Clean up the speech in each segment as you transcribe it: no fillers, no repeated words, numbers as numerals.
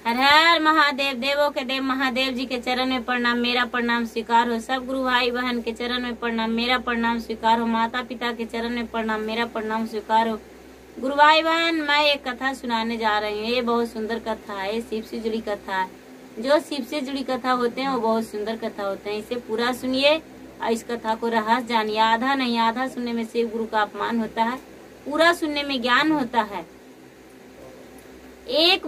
हर हर महादेव। देवों के देव महादेव जी के चरण में प्रणाम, मेरा प्रणाम स्वीकार हो। सब गुरु भाई बहन के चरण में प्रणाम, मेरा प्रणाम स्वीकार हो। माता पिता के चरण में प्रणाम, मेरा प्रणाम स्वीकार हो। गुरु भाई बहन, मैं एक कथा सुनाने जा रही हूँ। ये बहुत सुंदर कथा है, शिव से जुड़ी कथा है। जो शिव से जुड़ी कथा होते हैं वो बहुत सुंदर कथा होते हैं। इसे पूरा सुनिए और इस कथा को रहस्य जानिए। आधा नहीं, आधा सुनने में शिव गुरु का अपमान होता है, पूरा सुनने में ज्ञान होता है। एक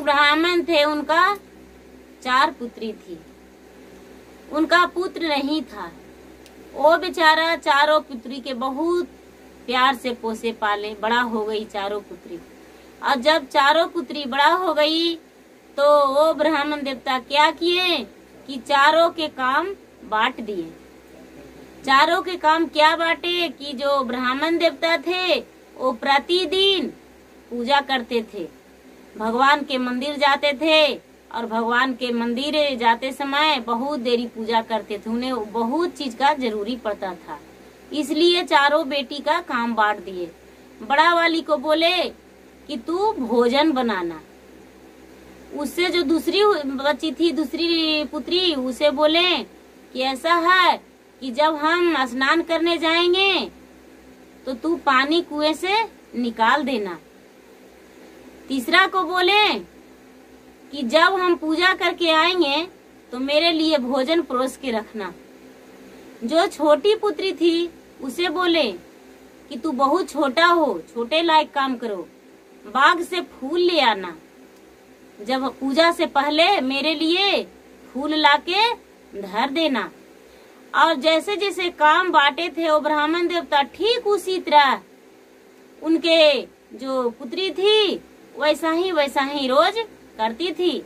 ब्राह्मण थे, उनका 4 पुत्री थी। उनका पुत्र नहीं था। वो बेचारा चारों पुत्री के बहुत प्यार से पोसे पाले। बड़ा हो गई चारों पुत्री, और जब चारों पुत्री बड़ा हो गई तो वो ब्राह्मण देवता क्या किए कि चारों के काम बांट दिए। चारों के काम क्या बांटे कि जो ब्राह्मण देवता थे वो प्रतिदिन पूजा करते थे, भगवान के मंदिर जाते थे, और भगवान के मंदिर जाते समय बहुत देरी पूजा करते थे। उन्हें बहुत चीज का जरूरी पड़ता था, इसलिए चारों बेटी का काम बांट दिए। बड़ा वाली को बोले कि तू भोजन बनाना। उससे जो दूसरी बच्ची थी, दूसरी पुत्री, उसे बोले कि ऐसा है कि जब हम स्नान करने जाएंगे तो तू पानी कुएं से निकाल देना। तीसरा को बोले कि जब हम पूजा करके आएंगे तो मेरे लिए भोजन परोस के रखना। जो छोटी पुत्री थी उसे बोले कि तू बहुत छोटा हो, छोटे लायक काम करो, बाग से फूल ले आना। जब पूजा से पहले मेरे लिए फूल लाके धर देना। और जैसे जैसे काम बांटे थे वो ब्राह्मण देवता, ठीक उसी तरह उनके जो पुत्री थी वैसा ही रोज करती थी।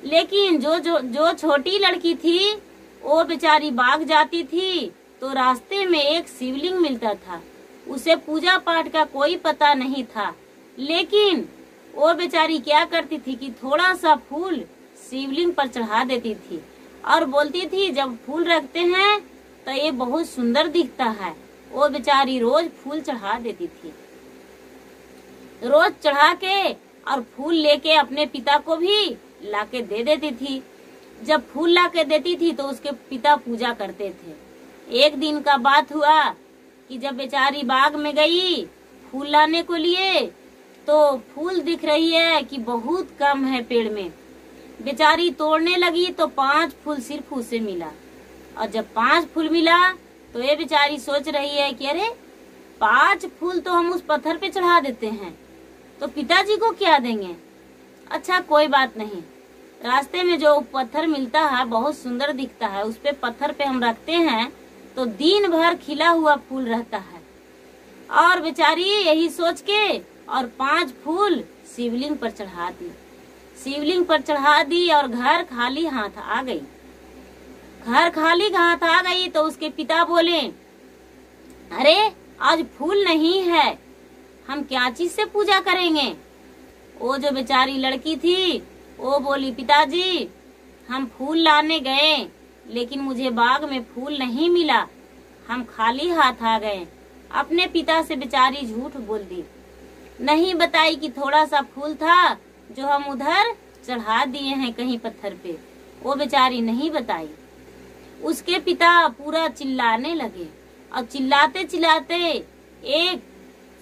लेकिन जो छोटी लड़की थी वो बेचारी बाग जाती थी तो रास्ते में एक शिवलिंग मिलता था। उसे पूजा पाठ का कोई पता नहीं था, लेकिन वो बेचारी क्या करती थी कि थोड़ा सा फूल शिवलिंग पर चढ़ा देती थी और बोलती थी जब फूल रखते हैं तो ये बहुत सुंदर दिखता है। वो बेचारी रोज फूल चढ़ा देती थी, रोज चढ़ा के और फूल लेके अपने पिता को भी लाके दे देती थी। जब फूल लाके देती थी तो उसके पिता पूजा करते थे। एक दिन का बात हुआ कि जब बेचारी बाग में गई फूल लाने को लिए तो फूल दिख रही है कि बहुत कम है पेड़ में। बेचारी तोड़ने लगी तो 5 फूल सिर्फ उसे मिला। और जब 5 फूल मिला तो ये बेचारी सोच रही है कि अरे 5 फूल तो हम उस पत्थर पे चढ़ा देते हैं तो पिताजी को क्या देंगे। अच्छा कोई बात नहीं, रास्ते में जो पत्थर मिलता है बहुत सुंदर दिखता है, उस पे पत्थर पे हम रखते हैं तो दिन भर खिला हुआ फूल रहता है। और बेचारी यही सोच के और 5 फूल शिवलिंग पर चढ़ा दी। शिवलिंग पर चढ़ा दी और घर खाली हाथ आ गई। घर खाली हाथ आ गई तो उसके पिता बोले अरे आज फूल नहीं है, हम क्या चीज से पूजा करेंगे। वो जो बेचारी लड़की थी वो बोली पिताजी हम फूल लाने गए लेकिन मुझे बाग में फूल नहीं मिला, हम खाली हाथ आ गए। अपने पिता से बेचारी झूठ बोल दी, नहीं बताई कि थोड़ा सा फूल था जो हम उधर चढ़ा दिए हैं कहीं पत्थर पे। वो बेचारी नहीं बताई। उसके पिता पूरा चिल्लाने लगे और चिल्लाते चिल्लाते एक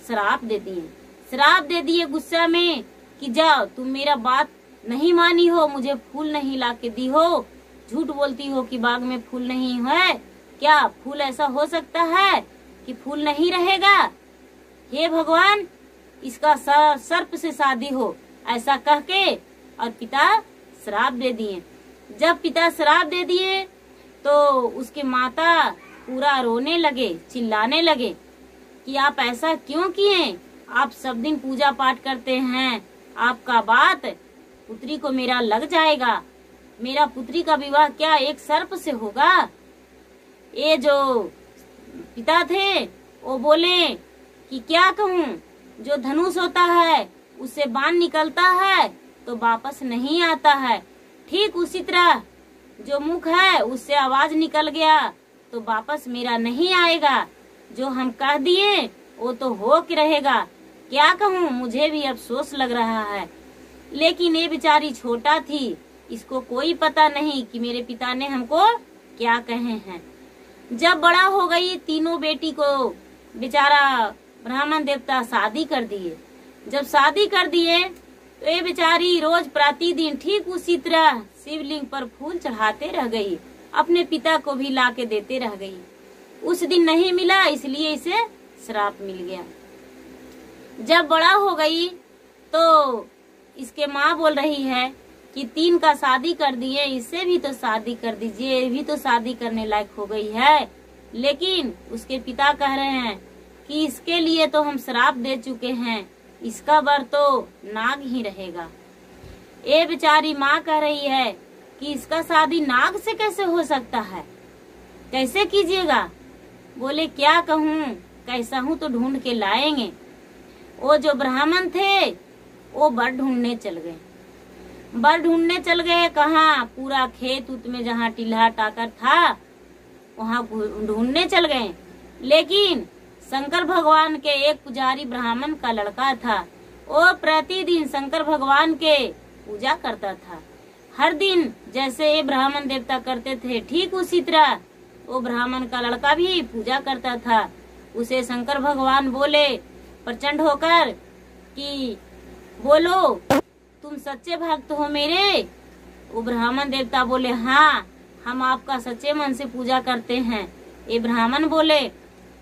श्राप दे दिए गुस्सा में कि जाओ तुम मेरा बात नहीं मानी हो, मुझे फूल नहीं लाके दी हो, झूठ बोलती हो कि बाग में फूल नहीं है। क्या फूल ऐसा हो सकता है कि फूल नहीं रहेगा। हे भगवान इसका सर्प से शादी हो, ऐसा कह के और पिता श्राप दे दिए। जब पिता श्राप दे दिए तो उसके माता पूरा रोने लगे, चिल्लाने लगे कि आप ऐसा क्यों किए, आप सब दिन पूजा पाठ करते हैं, आपका बात पुत्री को मेरा लग जाएगा, मेरा पुत्री का विवाह क्या एक सर्प से होगा। ये जो पिता थे वो बोले कि क्या कहूँ, जो धनुष होता है उससे बाण निकलता है तो वापस नहीं आता है, ठीक उसी तरह जो मुख है उससे आवाज निकल गया तो वापस मेरा नहीं आएगा। जो हम कह दिए वो तो हो के रहेगा। क्या कहूँ, मुझे भी अफसोस लग रहा है। लेकिन ये बेचारी छोटा थी, इसको कोई पता नहीं कि मेरे पिता ने हमको क्या कहे हैं। जब बड़ा हो गई, तीनों बेटी को बेचारा ब्राह्मण देवता शादी कर दिए। जब शादी कर दिए तो ये बेचारी रोज प्रतिदिन ठीक उसी तरह शिवलिंग पर फूल चढ़ाते रह गई, अपने पिता को भी ला के देते रह गई। उस दिन नहीं मिला, इसलिए इसे श्राप मिल गया। जब बड़ा हो गई तो इसके माँ बोल रही है कि 3 का शादी कर दिए, इससे भी तो शादी कर दीजिए, ये भी तो शादी करने लायक हो गई है। लेकिन उसके पिता कह रहे हैं कि इसके लिए तो हम श्राप दे चुके हैं, इसका वर तो नाग ही रहेगा। ये बेचारी माँ कह रही है कि इसका शादी नाग से कैसे हो सकता है, कैसे कीजिएगा। बोले क्या कहूँ, कैसा हूँ तो ढूंढ के लाएंगे। वो जो ब्राह्मण थे वो बर ढूंढने चल गए। बर ढूंढने चल गए कहाँ, पूरा खेत उत में जहाँ टिल्हा टाकर था वहाँ ढूंढने चल गए। लेकिन शंकर भगवान के एक पुजारी ब्राह्मण का लड़का था, वो प्रतिदिन शंकर भगवान के पूजा करता था। हर दिन जैसे ये ब्राह्मण देवता करते थे, ठीक उसी तरह वो ब्राह्मण का लड़का भी पूजा करता था। उसे शंकर भगवान बोले प्रचंड होकर कि बोलो तुम सच्चे भक्त हो मेरे। वो ब्राह्मण देवता बोले हाँ, हम आपका सच्चे मन से पूजा करते हैं। ये ब्राह्मण बोले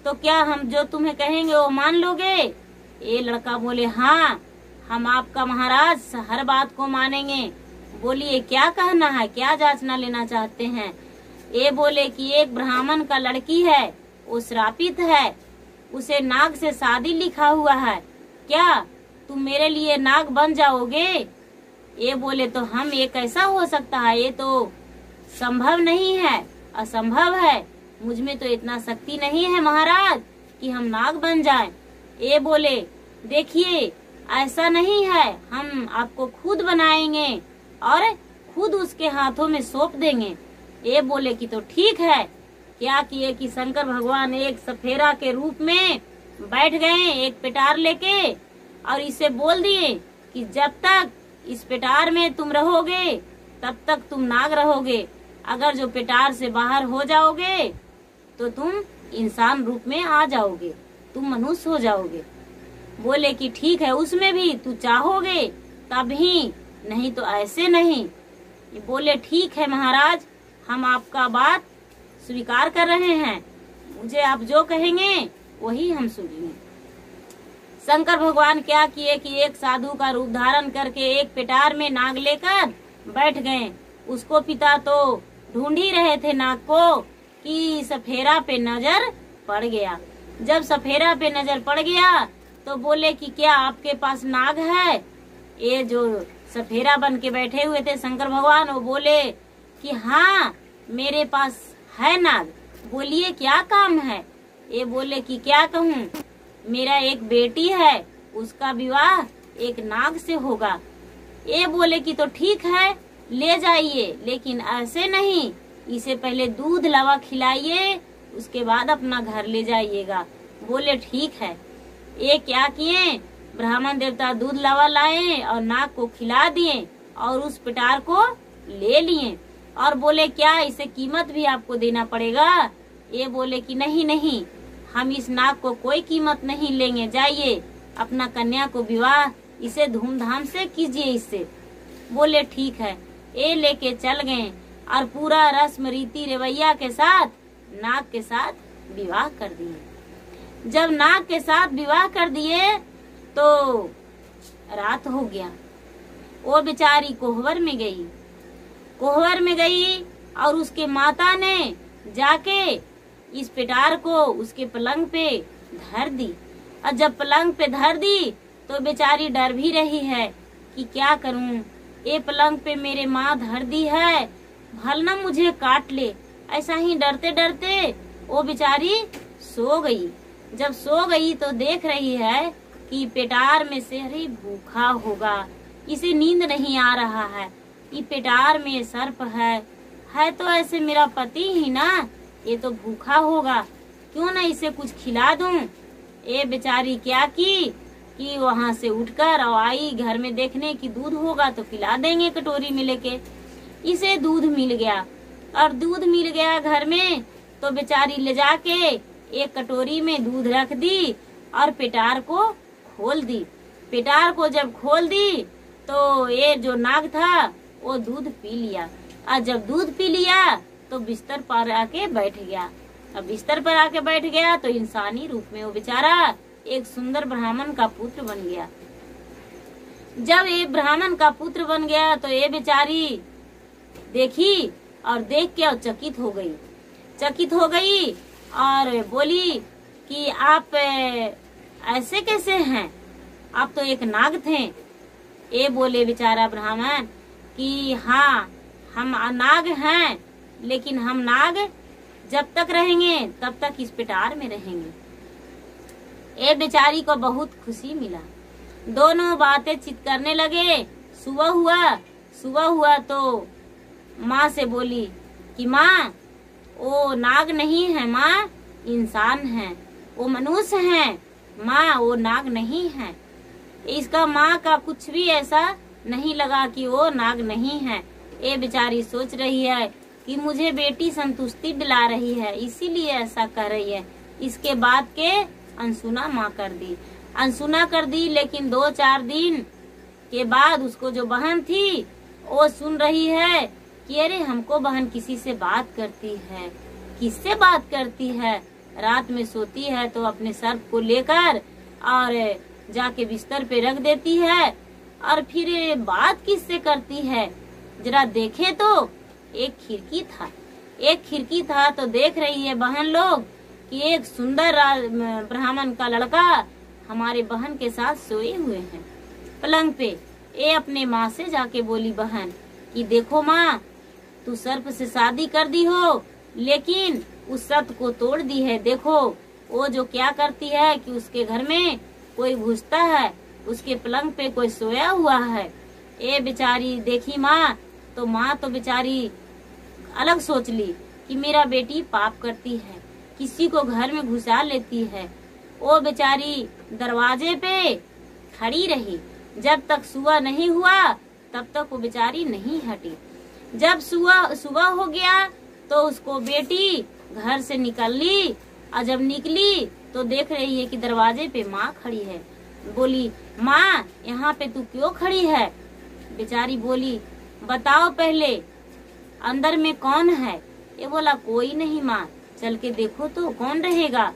तो क्या हम जो तुम्हें कहेंगे वो मान लोगे। ये लड़का बोले हाँ, हम आपका महाराज हर बात को मानेंगे। बोलिए क्या कहना है, क्या जांचना लेना चाहते हैं। ये बोले कि एक ब्राह्मण का लड़की है, वो श्रापित है, उसे नाग से शादी लिखा हुआ है, क्या तुम मेरे लिए नाग बन जाओगे। ये बोले तो हम, ये कैसा हो सकता है, ये तो संभव नहीं है, असंभव है, मुझ में तो इतना शक्ति नहीं है महाराज कि हम नाग बन जाएं। ये बोले देखिए ऐसा नहीं है, हम आपको खुद बनाएंगे और खुद उसके हाथों में सौंप देंगे। ये बोले कि तो ठीक है। क्या किए कि शंकर भगवान एक सफेरा के रूप में बैठ गए एक पिटार लेके और इसे बोल दिए कि जब तक इस पिटार में तुम रहोगे तब तक तुम नाग रहोगे, अगर जो पिटार से बाहर हो जाओगे तो तुम इंसान रूप में आ जाओगे, तुम मनुष्य हो जाओगे। बोले कि ठीक है, उसमें भी तू चाहोगे तभी, नहीं तो ऐसे नहीं। बोले ठीक है महाराज, हम आपका बात स्वीकार कर रहे हैं, मुझे आप जो कहेंगे वही हम सुनेंगे। शंकर भगवान क्या किए कि एक साधु का रूप धारण करके एक पिटार में नाग लेकर बैठ गए। उसको पिता तो ढूंढ ही रहे थे नाग को कि सफेरा पे नजर पड़ गया। जब सफेरा पे नजर पड़ गया तो बोले कि क्या आपके पास नाग है। ये जो सफेरा बन के बैठे हुए थे शंकर भगवान, वो बोले कि हाँ मेरे पास है नाग, बोलिए क्या काम है। ये बोले कि क्या कहूँ, मेरा एक बेटी है, उसका विवाह एक नाग से होगा। ये बोले कि तो ठीक है ले जाइए, लेकिन ऐसे नहीं, इसे पहले दूध लावा खिलाइए, उसके बाद अपना घर ले जाइएगा। बोले ठीक है। ये क्या किए, ब्राह्मण देवता दूध लावा लाए और नाग को खिला दिए और उस पिटार को ले लिए और बोले क्या इसे कीमत भी आपको देना पड़ेगा। ये बोले कि नहीं नहीं, हम इस नाग को कोई कीमत नहीं लेंगे, जाइए अपना कन्या को विवाह इसे धूमधाम से कीजिए इससे। बोले ठीक है। ये लेके चल गए और पूरा रस्म रीति रवैया के साथ नाग के साथ विवाह कर दिए। जब नाग के साथ विवाह कर दिए तो रात हो गया। वो बेचारी कोहबर में गई। कोहबर में गई और उसके माता ने जाके इस पिटार को उसके पलंग पे धर दी। और जब पलंग पे धर दी तो बेचारी डर भी रही है कि क्या करूं, ये पलंग पे मेरे माँ धर दी है, भल ना मुझे काट ले। ऐसा ही डरते डरते वो बेचारी सो गई। जब सो गई तो देख रही है कि पिटार में से अरे भूखा होगा, इसे नींद नहीं आ रहा है, ये पिटार में सर्प है तो ऐसे मेरा पति ही ना, ये तो भूखा होगा, क्यों ना इसे कुछ खिला दूं। ये बेचारी क्या की कि वहाँ से उठकर और आई घर में देखने की दूध होगा तो पिला देंगे कटोरी में लेके। इसे दूध मिल गया और दूध मिल गया घर में तो बेचारी ले जाके एक कटोरी में दूध रख दी और पेटार को खोल दी। पेटार को जब खोल दी तो ये जो नाग था वो दूध पी लिया और जब दूध पी लिया तो बिस्तर पर आके बैठ गया। अब बिस्तर पर आके बैठ गया तो इंसानी रूप में वो बेचारा एक सुंदर ब्राह्मण का पुत्र बन गया। जब ये ब्राह्मण का पुत्र बन गया तो ये बेचारी देखी और देख के चकित हो गई और बोली कि आप ऐसे कैसे हैं, आप तो एक नाग थे। ये बोले बेचारा ब्राह्मण कि हाँ हम नाग हैं, लेकिन हम नाग जब तक रहेंगे तब तक इस पेटार में रहेंगे। ये बेचारी को बहुत खुशी मिला। दोनों बातें चित करने लगे। सुबह हुआ तो माँ से बोली कि माँ वो नाग नहीं है माँ, इंसान है, वो मनुष्य है माँ, वो नाग नहीं है। इसका माँ का कुछ भी ऐसा नहीं लगा कि वो नाग नहीं है। ये बेचारी सोच रही है कि मुझे बेटी संतुष्टि दिला रही है इसीलिए ऐसा कर रही है। इसके बाद के अनसुना माँ कर दी। लेकिन 2-4 दिन के बाद उसको जो बहन थी वो सुन रही है कि अरे हमको बहन किसी से बात करती है। किससे बात करती है? रात में सोती है तो अपने सर्प को लेकर और जाके बिस्तर पे रख देती है और फिर बात किससे करती है? जरा देखे तो एक खिड़की था तो देख रही है बहन लोग कि एक सुंदर ब्राह्मण का लड़का हमारे बहन के साथ सोए हुए हैं पलंग पे। ये अपने माँ से जाके बोली बहन कि देखो माँ, तू सर्प से शादी कर दी हो लेकिन उस शर्त को तोड़ दी है। देखो वो जो क्या करती है कि उसके घर में कोई घुसता है, उसके पलंग पे कोई सोया हुआ है। ये बेचारी देखी माँ तो बेचारी अलग सोच ली कि मेरा बेटी पाप करती है, किसी को घर में घुसा लेती है। वो बेचारी दरवाजे पे खड़ी रही जब तक सुबह नहीं हुआ तब तक वो बेचारी नहीं हटी। जब सुबह हो गया तो उसको बेटी घर से निकल ली और जब निकली तो देख रही है कि दरवाजे पे माँ खड़ी है। बोली माँ यहाँ पे तू क्यों खड़ी है? बेचारी बोली बताओ पहले अंदर में कौन है? ये बोला कोई नहीं माँ, चल के देखो तो कौन रहेगा।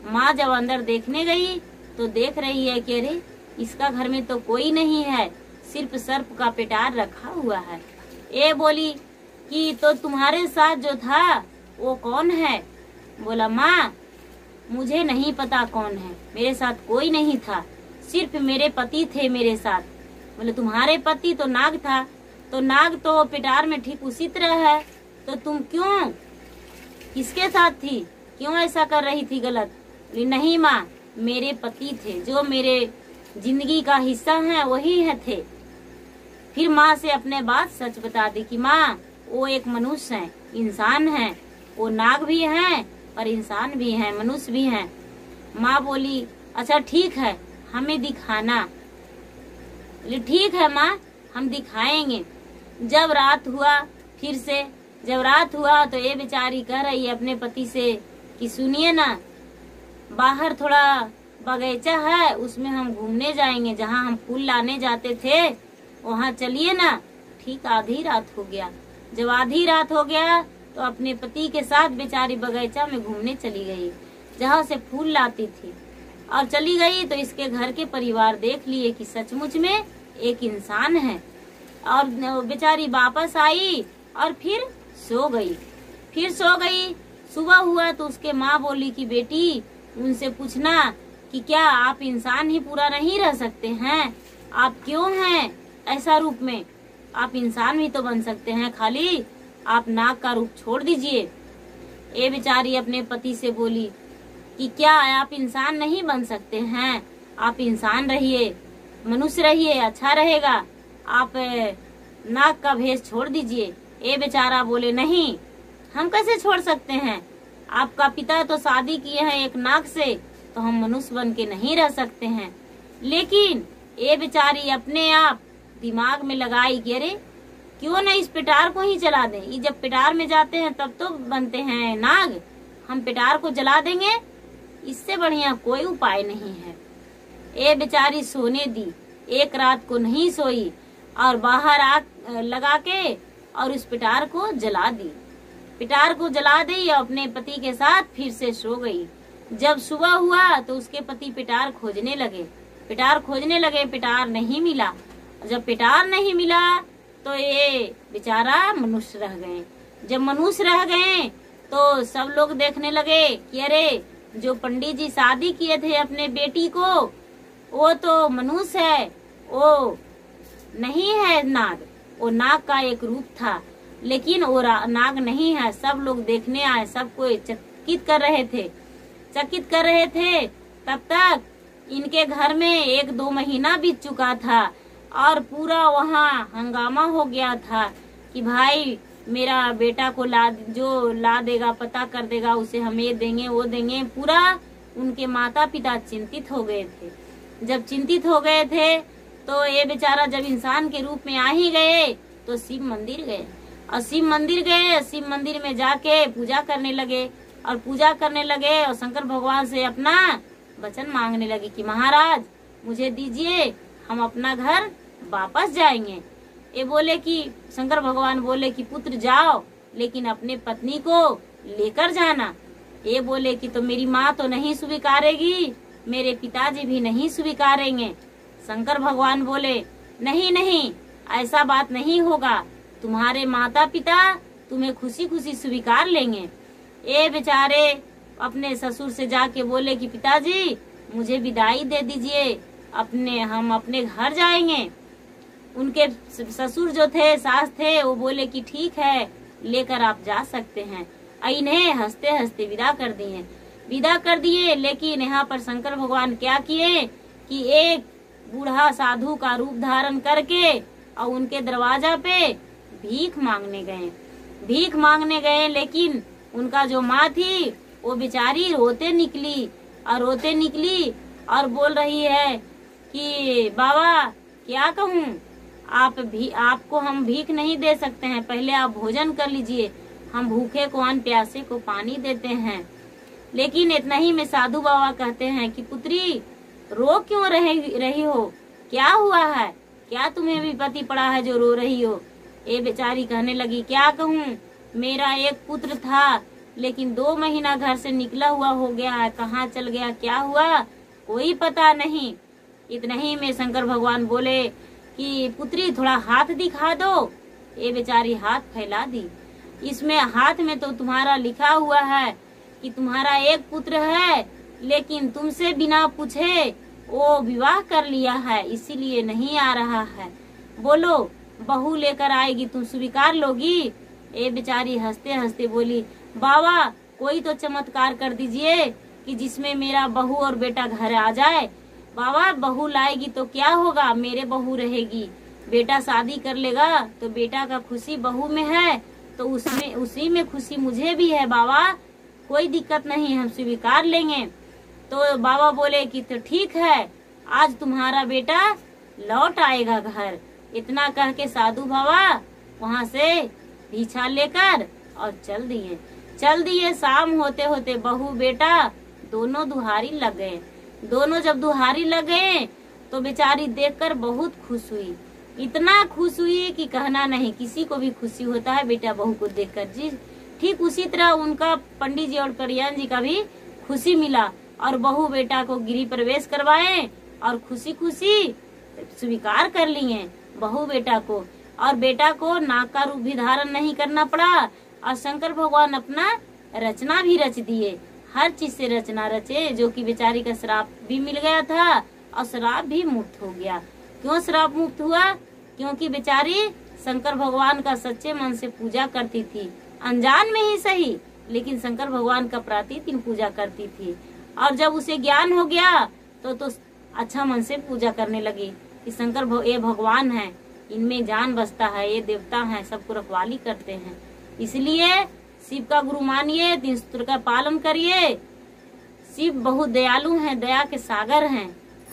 माँ जब अंदर देखने गई तो देख रही है कि अरे इसका घर में तो कोई नहीं है, सिर्फ सर्प का पेटार रखा हुआ है। ये बोली कि तो तुम्हारे साथ जो था वो कौन है? बोला माँ मुझे नहीं पता कौन है, मेरे साथ कोई नहीं था, सिर्फ मेरे पति थे मेरे साथ। बोले तुम्हारे पति तो नाग था, तो नाग तो पेटार में ठीक उसी तरह है, तो तुम क्यों किसके साथ थी, क्यों ऐसा कर रही थी गलत? बोली नहीं माँ, मेरे पति थे, जो मेरे जिंदगी का हिस्सा है वही है थे। फिर माँ से अपने बात सच बता दी कि माँ वो एक मनुष्य है, इंसान है, वो नाग भी है और इंसान भी है, मनुष्य भी है। माँ बोली अच्छा ठीक है हमें दिखाना। बोली ठीक है माँ हम दिखाएंगे। जब रात हुआ तो ये बेचारी कह रही है अपने पति से कि सुनिए ना, बाहर थोड़ा बगीचा है उसमें हम घूमने जाएंगे, जहाँ हम फूल लाने जाते थे वहाँ चलिए ना। ठीक आधी रात हो गया। जब आधी रात हो गया तो अपने पति के साथ बेचारी बगीचा में घूमने चली गई जहाँ से फूल लाती थी। और चली गई तो इसके घर के परिवार देख लिए कि सचमुच में एक इंसान है। और बेचारी वापस आई और फिर सो गई। सुबह हुआ तो उसके माँ बोली कि बेटी उनसे पूछना कि क्या आप इंसान ही पूरा नहीं रह सकते हैं? आप क्यों हैं ऐसा रूप में? आप इंसान भी तो बन सकते हैं, खाली आप नाग का रूप छोड़ दीजिए। ये बेचारी अपने पति से बोली कि क्या आप इंसान नहीं बन सकते हैं? आप इंसान रहिए, मनुष्य रहिए, अच्छा रहेगा। आप नाग का भेष छोड़ दीजिए। ये बेचारा बोले नहीं, हम कैसे छोड़ सकते हैं? आपका पिता तो शादी किए हैं एक नाग से, तो हम मनुष्य बन के नहीं रह सकते हैं। लेकिन ये बेचारी अपने आप दिमाग में लगाई कि अरे क्यों न इस पिटार को ही जला दें। ये जब पिटार में जाते हैं तब तो बनते हैं नाग, हम पिटार को जला देंगे, इससे बढ़िया कोई उपाय नहीं है। ये बेचारी सोने दी, एक रात को नहीं सोई और बाहर आग लगा के और उस पिटार को जला दी। पिटार को जला दी और अपने पति के साथ फिर से सो गई। जब सुबह हुआ तो उसके पति पिटार खोजने लगे, पिटार नहीं मिला। जब पिटार नहीं मिला तो ये बेचारा मनुष्य रह गए। जब मनुष्य रह गए तो सब लोग देखने लगे कि अरे जो पंडित जी शादी किए थे अपने बेटी को, वो तो मनुष्य है, वो नहीं है नाग, वो नाग का एक रूप था, लेकिन वो नाग नहीं है। सब लोग देखने आए, सबको चकित कर रहे थे। तब तक इनके घर में 1-2 महीना बीत चुका था और पूरा वहाँ हंगामा हो गया था कि भाई मेरा बेटा को जो ला देगा, पता कर देगा, उसे हम ये देंगे वो देंगे। पूरा उनके माता पिता चिंतित हो गए थे। जब चिंतित हो गए थे तो ये बेचारा जब इंसान के रूप में आ ही गए तो शिव मंदिर गए और शिव मंदिर में जाके पूजा करने लगे और शंकर भगवान से अपना वचन मांगने लगे कि महाराज मुझे दीजिए, हम अपना घर वापस जाएंगे। ये बोले कि शंकर भगवान बोले कि पुत्र जाओ, लेकिन अपने पत्नी को लेकर जाना। ये बोले कि तो मेरी माँ तो नहीं स्वीकारेगी, मेरे पिताजी भी नहीं स्वीकारेंगे। शंकर भगवान बोले नहीं, ऐसा बात नहीं होगा, तुम्हारे माता पिता तुम्हें खुशी खुशी स्वीकार लेंगे। ये बेचारे अपने ससुर से जाके बोले कि पिताजी मुझे विदाई दे दीजिए, हम अपने घर जाएंगे। उनके ससुर जो थे, सास थे, वो बोले कि ठीक है, लेकर आप जा सकते हैं। इन्हें हंसते हंसते विदा कर दिए। लेकिन यहाँ पर शंकर भगवान क्या किए कि एक बूढ़ा साधु का रूप धारण करके और उनके दरवाजा पे भीख मांगने गए। लेकिन उनका जो माँ थी वो बेचारी रोते निकली और बोल रही है कि बाबा क्या कहूँ, आपको हम भीख नहीं दे सकते हैं, पहले आप भोजन कर लीजिए, हम भूखे को अन्न, प्यासे को पानी देते हैं। लेकिन इतना ही में साधु बाबा कहते हैं कि पुत्री रो क्यों रही हो, क्या हुआ है, क्या तुम्हें भी पति पड़ा है जो रो रही हो। ये बेचारी कहने लगी क्या कहूँ, मेरा एक पुत्र था, लेकिन 2 महीना घर से निकला हुआ हो गया है, कहाँ चल गया, क्या हुआ, कोई पता नहीं। इतना ही में शंकर भगवान बोले कि पुत्री थोड़ा हाथ दिखा दो। ये बेचारी हाथ फैला दी। इसमें हाथ में तो तुम्हारा लिखा हुआ है कि तुम्हारा एक पुत्र है, लेकिन तुमसे बिना पूछे वो विवाह कर लिया है, इसीलिए नहीं आ रहा है। बोलो बहू लेकर आएगी, तुम स्वीकार लोगी। ये बेचारी हंसते हंसते बोली बाबा कोई तो चमत्कार कर दीजिए कि जिसमें मेरा बहू और बेटा घर आ जाए। बाबा बहू लाएगी तो क्या होगा, मेरे बहू रहेगी, बेटा शादी कर लेगा तो बेटा का खुशी बहू में है तो उसी में खुशी मुझे भी है बाबा, कोई दिक्कत नहीं, हम स्वीकार लेंगे। तो बाबा बोले कि तो ठीक है, आज तुम्हारा बेटा लौट आएगा घर। इतना कह के साधु बाबा वहाँ से भीछा लेकर और चल दिए। शाम होते होते बहू बेटा दोनों दुहारी लग गए। दोनों जब दुहारी लग गए तो बेचारी देखकर बहुत खुश हुई, इतना खुश हुई कि कहना नहीं। किसी को भी खुशी होता है बेटा बहू को देखकर जी। ठीक उसी तरह उनका पंडित जी और करियान जी का भी खुशी मिला और बहू बेटा को गृह प्रवेश करवाए और खुशी खुशी स्वीकार कर लिए बहू बेटा को। और बेटा को नाग का रूप भी धारण नहीं करना पड़ा और शंकर भगवान अपना रचना भी रच दिए, हर चीज से रचना रचे, जो कि बेचारी का श्राप भी मिल गया था और श्राप भी मुक्त हो गया। क्यों श्राप मुक्त हुआ? क्योंकि बेचारी शंकर भगवान का सच्चे मन से पूजा करती थी, अनजान में ही सही, लेकिन शंकर भगवान का प्रतिदिन पूजा करती थी। और जब उसे ज्ञान हो गया तो अच्छा मन से पूजा करने लगी कि शंकर ये भगवान है, इनमें जान बसता है, ये देवता है, सबको रखवाली करते हैं। इसलिए शिव का गुरु मानिए, 3 सूत्र का पालन करिए। शिव बहुत दयालु हैं, दया के सागर हैं।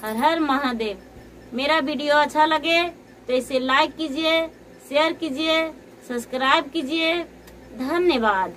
हर हर महादेव। मेरा वीडियो अच्छा लगे तो इसे लाइक कीजिए, शेयर कीजिए, सब्सक्राइब कीजिए। धन्यवाद।